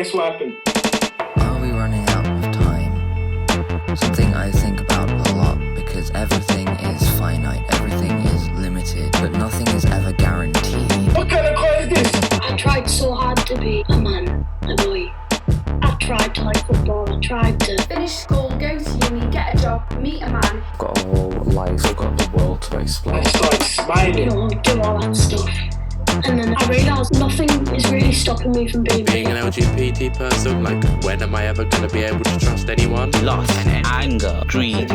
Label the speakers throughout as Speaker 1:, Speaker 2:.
Speaker 1: Guess what happened?
Speaker 2: Are we running out of time? Something I think about a lot because everything is finite, everything is limited, but nothing is ever guaranteed.
Speaker 1: What kind of car is this?
Speaker 3: I tried so hard to be a man, a boy. I tried to like football, I tried to
Speaker 4: finish school, go to uni, get a job, meet a man.
Speaker 5: I've got a whole life, I've got the world to explore.
Speaker 1: I started smiling.
Speaker 3: do all that stuff. And then I realised nothing is really stopping me from being
Speaker 6: Being an LGBT person, like, when am I ever going to be able to trust anyone?
Speaker 7: Loss, anger, greed.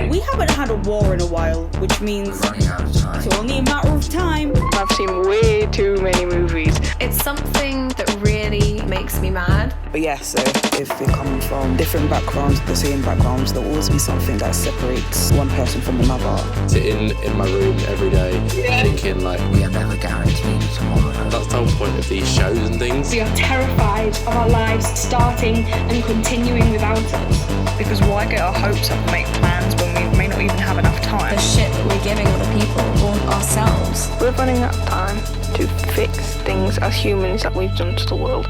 Speaker 8: We haven't had a war in a while, which means
Speaker 2: We're running out of time.
Speaker 8: it's only a matter of time.
Speaker 9: I've seen way too many movies.
Speaker 10: It's something that really makes me mad.
Speaker 11: But yeah, so if they come from different backgrounds, the same backgrounds, there'll always be something that separates one person from another.
Speaker 6: Sitting in my room every day, thinking, like,
Speaker 2: We are never guaranteed tomorrow.
Speaker 6: that's the whole point of these shows and things.
Speaker 4: We are terrified of our lives starting and continuing without us.
Speaker 9: Because why get our hopes up and make plans when we may not even have enough time?
Speaker 10: The shit that we're giving other people or ourselves.
Speaker 9: We're running out of time to fix things as humans that we've done to the world.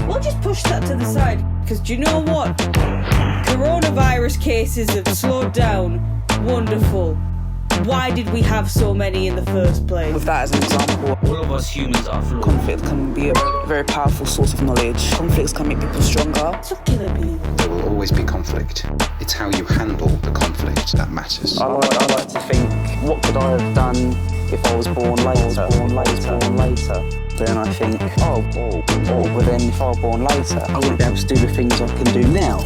Speaker 8: We'll just push that to the side, because do you know what? Coronavirus cases have slowed down. Wonderful. Why did we have so many in the first place?
Speaker 11: With that as an example,
Speaker 7: All of us humans are flawed.
Speaker 11: conflict can be a very powerful source of knowledge. Conflicts can make people stronger.
Speaker 8: Stop killing me.
Speaker 12: There will always be conflict. It's how you handle the conflict that matters.
Speaker 5: I like to think, what could I have done if I was born later? Then I think, but then if I were born later, I wouldn't be able to do the things I can do now.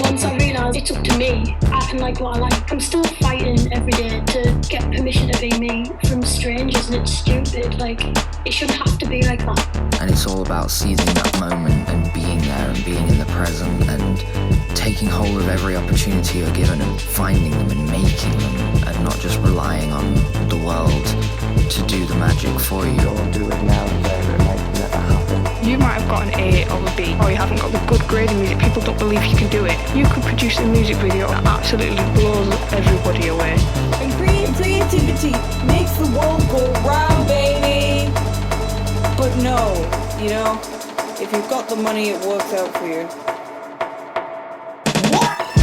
Speaker 3: Once I realised it's up to me, I can like what I like. I'm still fighting every day to get permission to be me from strangers, and it's stupid. Like, it shouldn't have to be like that.
Speaker 2: And it's all about seizing that moment and being there and being in the present and taking hold of every opportunity you're given and finding them and making them and not just relying on the world to do the magic for you.
Speaker 5: I'll do it now and then and make it never happen.
Speaker 9: You might have got an A or a B, or you haven't got the good grade in music. People don't believe you can do it. You could produce a music video that absolutely blows everybody away.
Speaker 8: And creativity makes the world go round, baby. But no, you know, if you've got the money, it works out for you.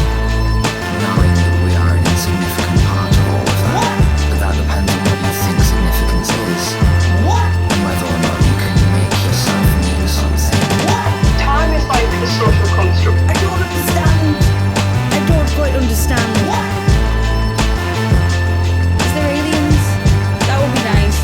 Speaker 2: Knowing that we are an insignificant part of all of that, but that depends on what you think significance is. And whether or not you can make yourself mean something.
Speaker 9: Time is like a social construct.
Speaker 8: I don't understand. I don't quite understand. Is there aliens? That would be nice.